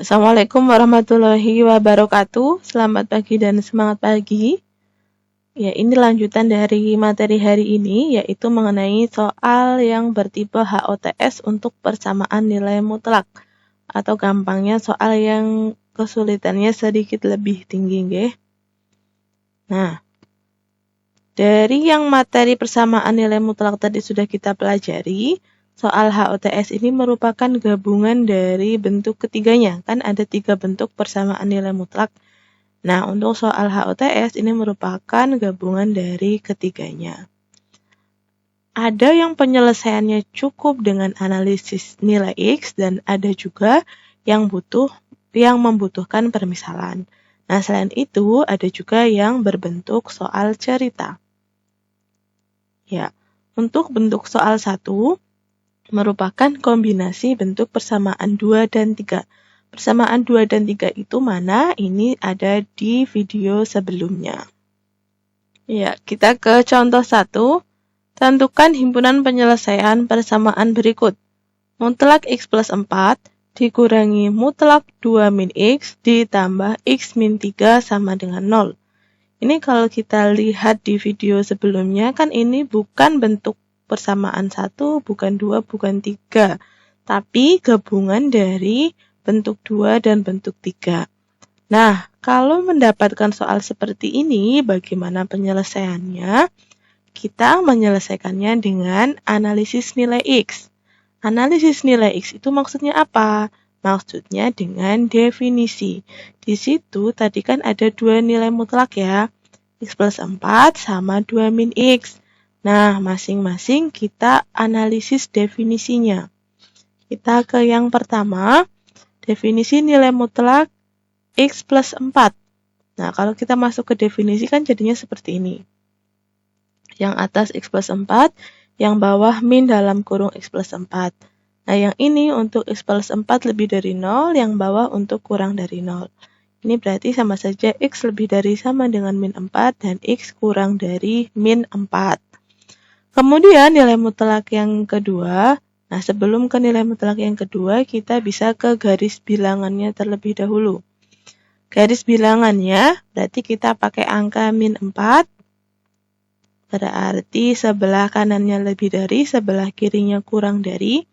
Assalamualaikum warahmatullahi wabarakatuh. Selamat pagi dan semangat pagi. Ya, ini lanjutan dari materi hari ini, yaitu mengenai soal yang bertipe HOTS untuk persamaan nilai mutlak. Atau gampangnya soal yang kesulitannya sedikit lebih tinggi, nggih. Nah, dari yang materi persamaan nilai mutlak tadi sudah kita pelajari, soal HOTS ini merupakan gabungan dari bentuk ketiganya. Kan ada 3 bentuk persamaan nilai mutlak. Nah, untuk soal HOTS ini merupakan gabungan dari ketiganya. Ada yang penyelesaiannya cukup dengan analisis nilai X dan ada juga yang membutuhkan permisalan. Nah, selain itu ada juga yang berbentuk soal cerita. Ya, untuk bentuk soal 1 merupakan kombinasi bentuk persamaan 2 dan 3. Persamaan 2 dan 3 itu mana? Ini ada di video sebelumnya. Ya, kita ke contoh 1. Tentukan himpunan penyelesaian persamaan berikut. Mutlak X plus 4 dikurangi mutlak 2 min X ditambah X min 3 sama dengan 0. Ini kalau kita lihat di video sebelumnya, kan ini bukan bentuk persamaan 1, bukan 2, bukan 3. Tapi gabungan dari bentuk 2 dan bentuk 3. Nah, kalau mendapatkan soal seperti ini, bagaimana penyelesaiannya? Kita menyelesaikannya dengan analisis nilai X. Analisis nilai X itu maksudnya apa? Maksudnya dengan definisi. Di situ tadi kan ada 2 nilai mutlak ya. X plus 4 sama 2 min X. Nah, masing-masing kita analisis definisinya. Kita ke yang pertama, definisi nilai mutlak X plus 4. Nah, kalau kita masuk ke definisi kan jadinya seperti ini. Yang atas X plus 4, yang bawah min dalam kurung X plus 4. Nah, yang ini untuk X plus 4 lebih dari 0, yang bawah untuk kurang dari 0. Ini berarti sama saja X lebih dari sama dengan min 4 dan X kurang dari min 4. Kemudian nilai mutlak yang kedua, nah sebelum ke nilai mutlak yang kedua, kita bisa ke garis bilangannya terlebih dahulu. Garis bilangannya berarti kita pakai angka min 4, berarti sebelah kanannya lebih dari, sebelah kirinya kurang dari.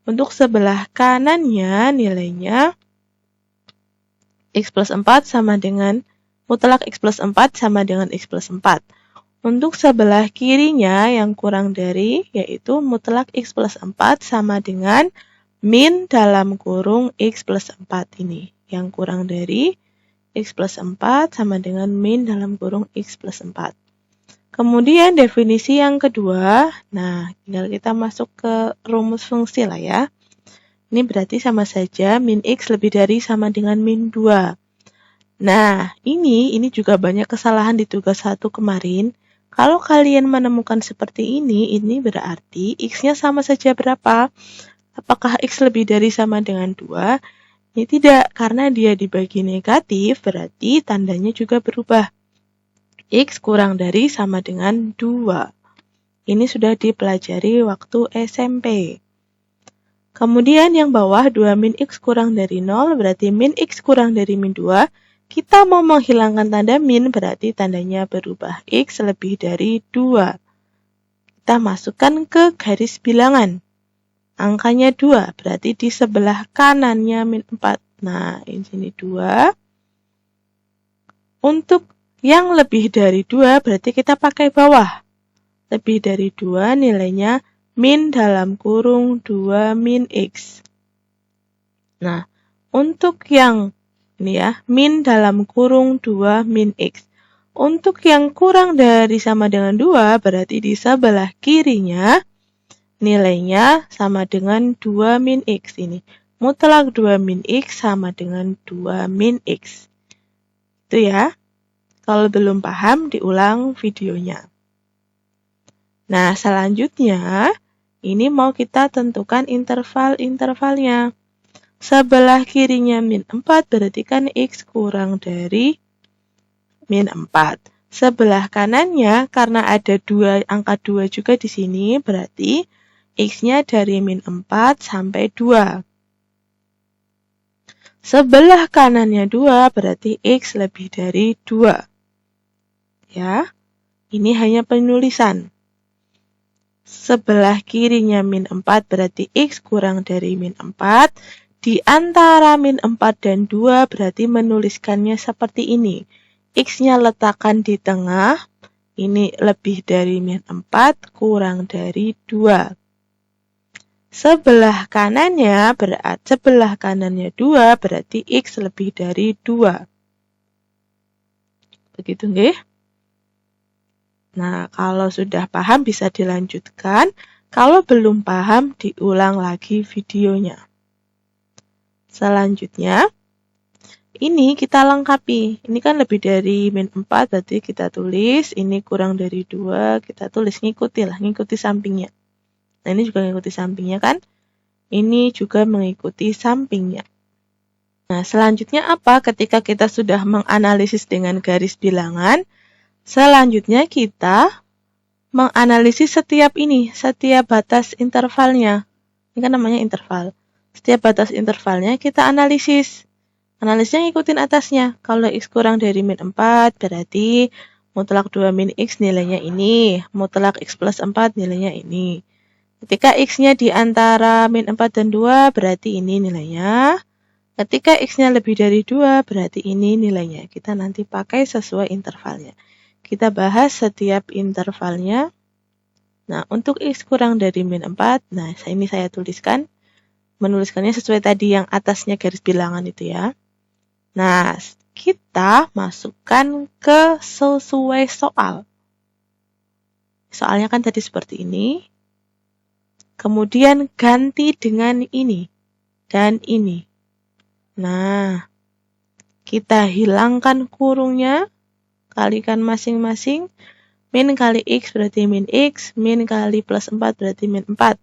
Untuk sebelah kanannya nilainya X plus 4 sama dengan, mutlak X plus 4 sama dengan X plus 4. Untuk sebelah kirinya yang kurang dari, yaitu mutlak X plus 4 sama dengan min dalam kurung X plus 4 ini. Yang kurang dari X plus 4 sama dengan min dalam kurung X plus 4. Kemudian definisi yang kedua, nah tinggal kita masuk ke rumus fungsi lah ya. Ini berarti sama saja min X lebih dari sama dengan min 2. Nah, ini juga banyak kesalahan di tugas 1 kemarin. Kalau kalian menemukan seperti ini berarti X-nya sama saja berapa? Apakah X lebih dari sama dengan 2? Ini tidak, karena dia dibagi negatif, berarti tandanya juga berubah. X kurang dari sama dengan 2. Ini sudah dipelajari waktu SMP. Kemudian yang bawah 2 min X kurang dari 0, berarti min X kurang dari min 2. Kita mau menghilangkan tanda min, berarti tandanya berubah. X lebih dari 2. Kita masukkan ke garis bilangan. Angkanya 2, berarti di sebelah kanannya min 4. Nah, ini sini 2. Untuk yang lebih dari 2, berarti kita pakai bawah. Lebih dari 2 nilainya min dalam kurung 2 min X. Nah, untuk yang ini ya, min dalam kurung 2 min X. Untuk yang kurang dari sama dengan 2, berarti di sebelah kirinya nilainya sama dengan 2 min X ini. Mutlak 2 min X sama dengan 2 min X. Itu ya. Kalau belum paham, diulang videonya. Nah, selanjutnya, ini mau kita tentukan interval-intervalnya. Sebelah kirinya min 4 berarti kan X kurang dari min 4. Sebelah kanannya karena ada angka 2 juga di sini berarti X-nya dari min 4 sampai 2. Sebelah kanannya 2 berarti X lebih dari 2. Ya, ini hanya penulisan. Sebelah kirinya min 4 berarti X kurang dari min 4. Di antara min 4 dan 2 berarti menuliskannya seperti ini. X-nya letakkan di tengah. Ini lebih dari min 4 kurang dari 2. Sebelah kanannya 2 berarti X lebih dari 2. Begitu nggih? Nah, kalau sudah paham bisa dilanjutkan. Kalau belum paham, diulang lagi videonya. Selanjutnya, ini kita lengkapi. Ini kan lebih dari min 4, berarti kita tulis. Ini kurang dari 2, kita tulis. Ngikuti sampingnya. Nah, ini juga mengikuti sampingnya kan? Ini juga mengikuti sampingnya. Nah, selanjutnya apa? Ketika kita sudah menganalisis dengan garis bilangan, selanjutnya kita menganalisis setiap batas intervalnya. Ini kan namanya interval. Setiap batas intervalnya kita analisis. Analisnya ngikutin atasnya. Kalau X kurang dari min 4, berarti mutlak 2 min X nilainya ini. Mutlak X plus 4 nilainya ini. Ketika X-nya di antara min 4 dan 2, berarti ini nilainya. Ketika X-nya lebih dari 2, berarti ini nilainya. Kita nanti pakai sesuai intervalnya. Kita bahas setiap intervalnya. Nah, untuk X kurang dari min 4, nah ini saya tuliskan. Menuliskannya sesuai tadi yang atasnya garis bilangan itu ya. Nah, kita masukkan ke sesuai soal. Soalnya kan tadi seperti ini. Kemudian ganti dengan ini dan ini. Nah, kita hilangkan kurungnya, kalikan masing-masing. Min kali X berarti min X, min kali plus 4 berarti min 4.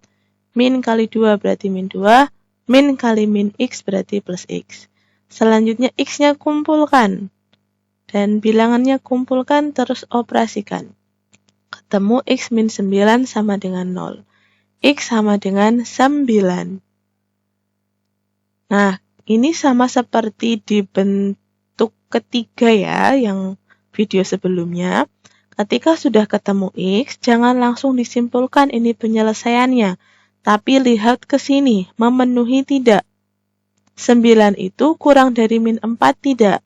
Min kali 2 berarti min 2, min kali min X berarti plus X. Selanjutnya X-nya kumpulkan. Dan bilangannya kumpulkan terus operasikan. Ketemu X min 9 sama dengan 0. X sama dengan 9. Nah, ini sama seperti di bentuk ketiga ya, yang video sebelumnya. Ketika sudah ketemu X, jangan langsung disimpulkan ini penyelesaiannya. Tapi lihat ke sini, memenuhi tidak. 9 itu kurang dari min 4 tidak.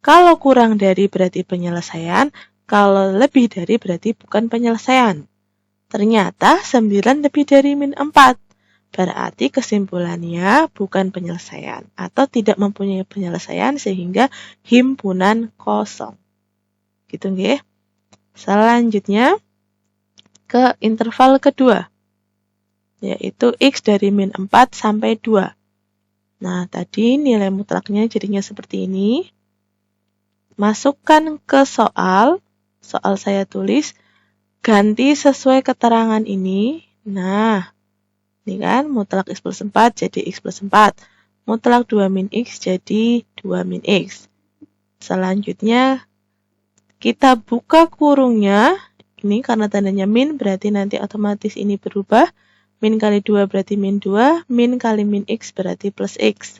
Kalau kurang dari berarti penyelesaian, kalau lebih dari berarti bukan penyelesaian. Ternyata 9 lebih dari min 4. Berarti kesimpulannya bukan penyelesaian atau tidak mempunyai penyelesaian sehingga himpunan kosong. Gitu nggih. Selanjutnya ke interval kedua, yaitu X dari min 4 sampai 2. Nah, tadi nilai mutlaknya jadinya seperti ini. Masukkan ke soal saya tulis, ganti sesuai keterangan ini. Nah, ini kan mutlak X plus 4 jadi X plus 4. Mutlak 2 min X jadi 2 min X. Selanjutnya, kita buka kurungnya. Ini karena tandanya min, berarti nanti otomatis ini berubah. Min kali 2 berarti min 2. Min kali min X berarti plus X.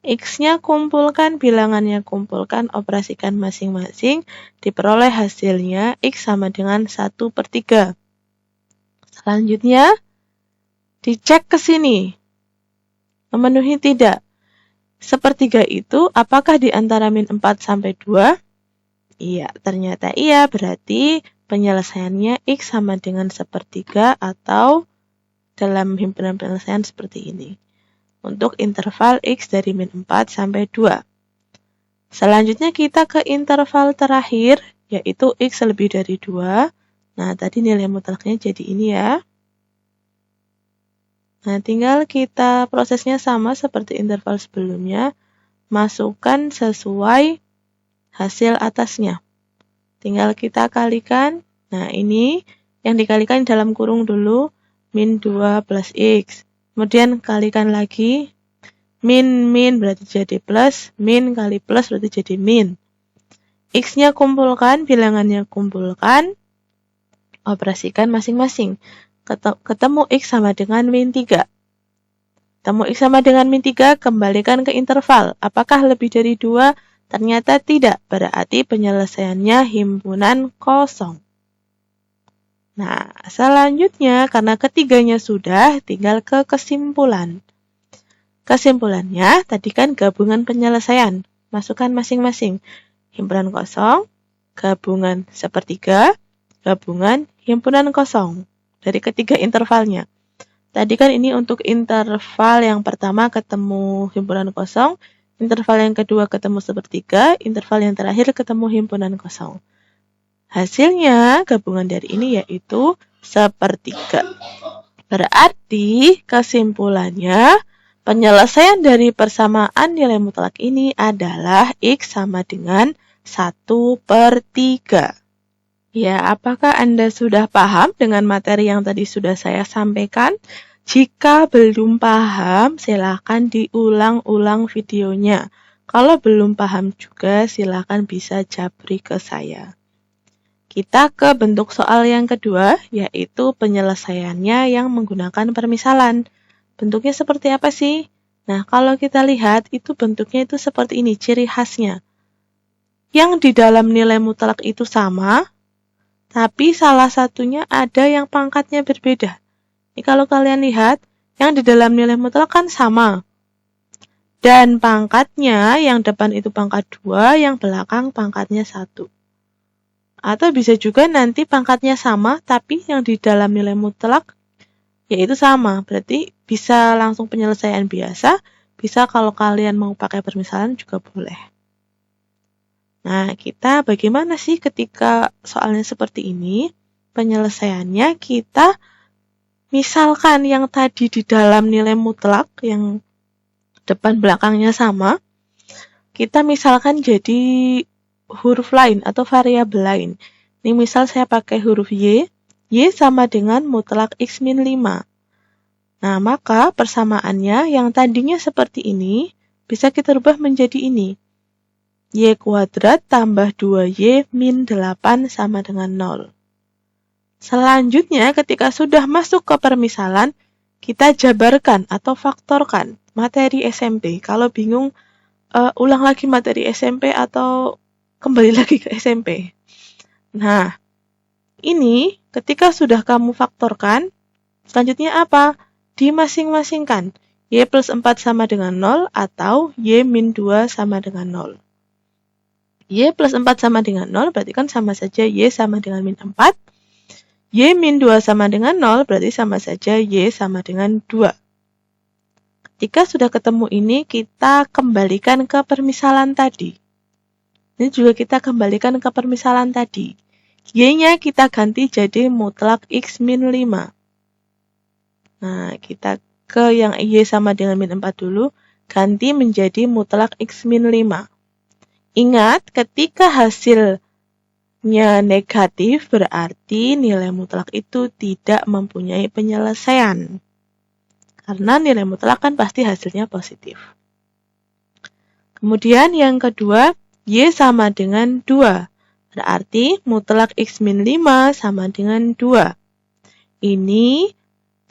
X-nya kumpulkan, bilangannya kumpulkan, operasikan masing-masing, diperoleh hasilnya X sama dengan 1/3. Selanjutnya, dicek ke sini. Memenuhi tidak? 1/3 itu apakah di antara min 4 sampai 2? Iya, ternyata iya, berarti penyelesaiannya X sama dengan 1/3 atau dalam himpunan penyelesaian seperti ini. Untuk interval X dari min 4 sampai 2. Selanjutnya kita ke interval terakhir, yaitu X lebih dari 2. Nah, tadi nilai mutlaknya jadi ini ya. Nah, tinggal kita prosesnya sama seperti interval sebelumnya. Masukkan sesuai hasil atasnya. Tinggal kita kalikan. Nah, ini yang dikalikan dalam kurung dulu. Min 2 plus X. Kemudian kalikan lagi, min berarti jadi plus, min kali plus berarti jadi min. X-nya kumpulkan, bilangannya kumpulkan, operasikan masing-masing. Ketemu X sama dengan min 3. Temu X sama dengan min 3, kembalikan ke interval. Apakah lebih dari 2? Ternyata tidak, berarti penyelesaiannya himpunan kosong. Nah, selanjutnya karena ketiganya sudah, tinggal ke kesimpulan. Kesimpulannya, tadi kan gabungan penyelesaian. Masukkan masing-masing. Himpunan kosong, gabungan sepertiga, gabungan himpunan kosong. Dari ketiga intervalnya. Tadi kan ini untuk interval yang pertama ketemu himpunan kosong, interval yang kedua ketemu sepertiga, interval yang terakhir ketemu himpunan kosong. Hasilnya gabungan dari ini yaitu sepertiga. Berarti kesimpulannya penyelesaian dari persamaan nilai mutlak ini adalah X sama dengan 1/3. Ya, apakah Anda sudah paham dengan materi yang tadi sudah saya sampaikan? Jika belum paham, silakan diulang-ulang videonya. Kalau belum paham juga, silakan bisa japri ke saya. Kita ke bentuk soal yang kedua, yaitu penyelesaiannya yang menggunakan permisalan. Bentuknya seperti apa sih? Nah, kalau kita lihat, itu bentuknya itu seperti ini, ciri khasnya. Yang di dalam nilai mutlak itu sama, tapi salah satunya ada yang pangkatnya berbeda. Ini kalau kalian lihat, yang di dalam nilai mutlak kan sama. Dan pangkatnya, yang depan itu pangkat 2, yang belakang pangkatnya 1. Atau bisa juga nanti pangkatnya sama, tapi yang di dalam nilai mutlak yaitu sama. Berarti bisa langsung penyelesaian biasa, bisa kalau kalian mau pakai permisalan juga boleh. Nah, kita bagaimana sih ketika soalnya seperti ini? Penyelesaiannya kita misalkan yang tadi di dalam nilai mutlak, yang depan belakangnya sama, kita misalkan jadi huruf lain atau variabel lain. Ini misal saya pakai huruf Y sama dengan mutlak X min 5. Nah, maka persamaannya yang tadinya seperti ini, bisa kita rubah menjadi ini. Y kuadrat tambah 2Y min 8 sama dengan 0. Selanjutnya, ketika sudah masuk ke permisalan, kita jabarkan atau faktorkan materi SMP. Kalau bingung, ulang lagi materi SMP atau kembali lagi ke SMP. Nah, ini ketika sudah kamu faktorkan, selanjutnya apa? Dimasing-masingkan. Y plus 4 sama dengan 0 atau Y min 2 sama dengan 0. Y plus 4 sama dengan 0 berarti kan sama saja Y sama dengan min 4. Y min 2 sama dengan 0 berarti sama saja Y sama dengan 2. Ketika sudah ketemu ini, kita kembalikan ke permisalan tadi. Ini juga kita kembalikan ke permisalan tadi. Y-nya kita ganti jadi mutlak X min 5. Nah, kita ke yang Y sama dengan min 4 dulu, ganti menjadi mutlak X min 5. Ingat, ketika hasilnya negatif, berarti nilai mutlak itu tidak mempunyai penyelesaian. Karena nilai mutlak kan pasti hasilnya positif. Kemudian yang kedua, Y sama dengan 2. Berarti mutlak X min 5 sama dengan 2. Ini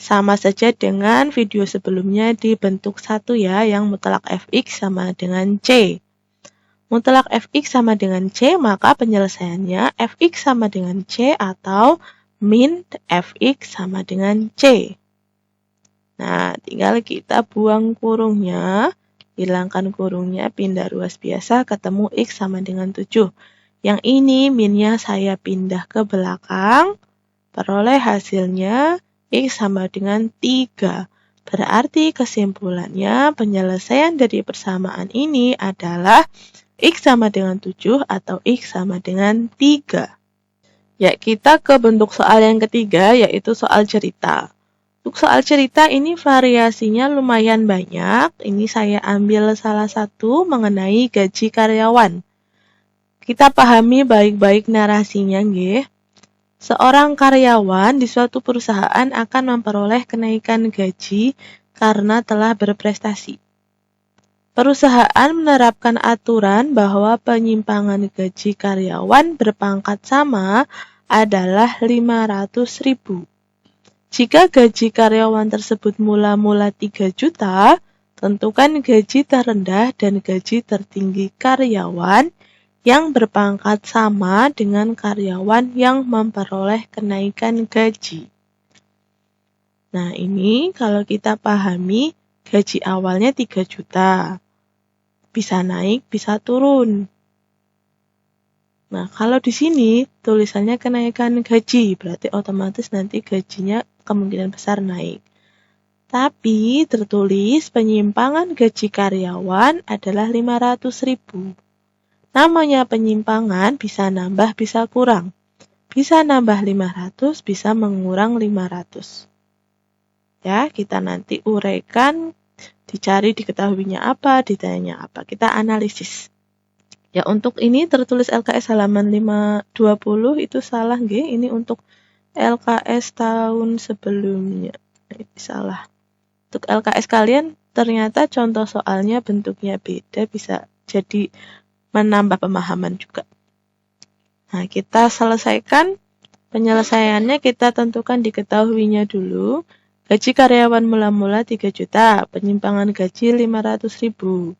sama saja dengan video sebelumnya di bentuk 1 ya, yang mutlak Fx sama dengan C. Mutlak Fx sama dengan C, maka penyelesaiannya Fx sama dengan C atau min Fx sama dengan C. Nah, tinggal kita buang kurungnya, hilangkan kurungnya, pindah ruas biasa, ketemu X sama dengan 7. Yang ini minnya saya pindah ke belakang, peroleh hasilnya X sama dengan 3. Berarti kesimpulannya penyelesaian dari persamaan ini adalah X sama dengan 7 atau X sama dengan 3. Ya, kita ke bentuk soal yang ketiga, yaitu soal cerita. Untuk soal cerita ini variasinya lumayan banyak. Ini saya ambil salah satu mengenai gaji karyawan. Kita pahami baik-baik narasinya, nggih. Seorang karyawan di suatu perusahaan akan memperoleh kenaikan gaji karena telah berprestasi. Perusahaan menerapkan aturan bahwa penyimpangan gaji karyawan berpangkat sama adalah 500.000. Jika gaji karyawan tersebut mula-mula 3 juta, tentukan gaji terendah dan gaji tertinggi karyawan yang berpangkat sama dengan karyawan yang memperoleh kenaikan gaji. Nah, ini kalau kita pahami gaji awalnya 3 juta. Bisa naik, bisa turun. Nah, kalau di sini tulisannya kenaikan gaji, berarti otomatis nanti gajinya kemungkinan besar naik. Tapi tertulis penyimpangan gaji karyawan adalah 500.000. Namanya penyimpangan bisa nambah, bisa kurang. Bisa nambah 500, bisa mengurang 500. Ya, kita nanti uraikan, dicari diketahuinya apa, ditanya apa. Kita analisis. Ya, untuk ini tertulis LKS halaman 520 itu salah nggih. Ini untuk LKS tahun sebelumnya. Ini salah. Untuk LKS kalian ternyata contoh soalnya bentuknya beda, bisa jadi menambah pemahaman juga. Nah, kita selesaikan penyelesaiannya, kita tentukan diketahuinya dulu. Gaji karyawan mula-mula 3 juta, penyimpangan gaji 500.000.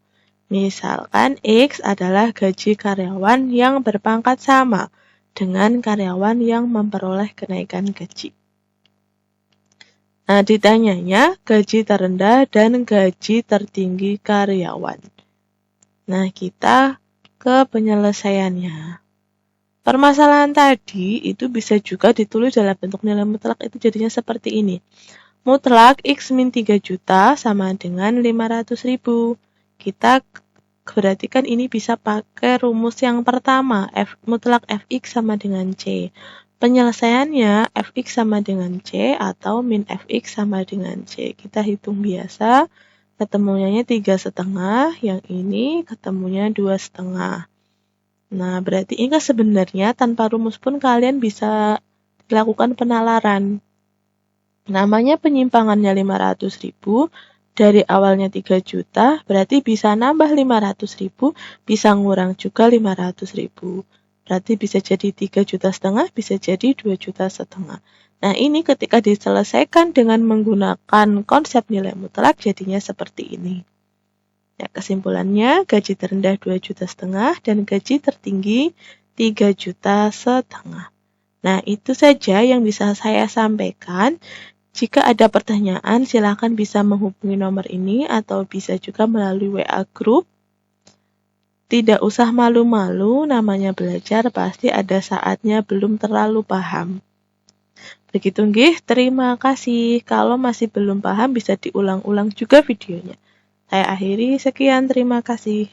Misalkan X adalah gaji karyawan yang berpangkat sama dengan karyawan yang memperoleh kenaikan gaji. Nah, ditanyanya gaji terendah dan gaji tertinggi karyawan. Nah, kita ke penyelesaiannya. Permasalahan tadi itu bisa juga ditulis dalam bentuk nilai mutlak, itu jadinya seperti ini. Mutlak X min 3 juta sama dengan 500.000. Kita perhatikan ini bisa pakai rumus yang pertama, mutlak Fx sama dengan C. Penyelesaiannya Fx sama dengan C atau min Fx sama dengan C. Kita hitung biasa, ketemunya 3,5, yang ini ketemunya 2,5. Nah, berarti ini sebenarnya tanpa rumus pun kalian bisa dilakukan penalaran. Namanya penyimpangannya 500.000, dari awalnya 3 juta, berarti bisa nambah 500.000, bisa ngurang juga 500.000. Berarti bisa jadi 3,5 juta, bisa jadi 2,5 juta. Nah, ini ketika diselesaikan dengan menggunakan konsep nilai mutlak, jadinya seperti ini. Ya, kesimpulannya, gaji terendah 2,5 juta dan gaji tertinggi 3,5 juta. Nah, itu saja yang bisa saya sampaikan. Jika ada pertanyaan, silakan bisa menghubungi nomor ini atau bisa juga melalui WA Group. Tidak usah malu-malu, namanya belajar pasti ada saatnya belum terlalu paham. Begitu nggih, terima kasih. Kalau masih belum paham bisa diulang-ulang juga videonya. Saya akhiri, sekian, terima kasih.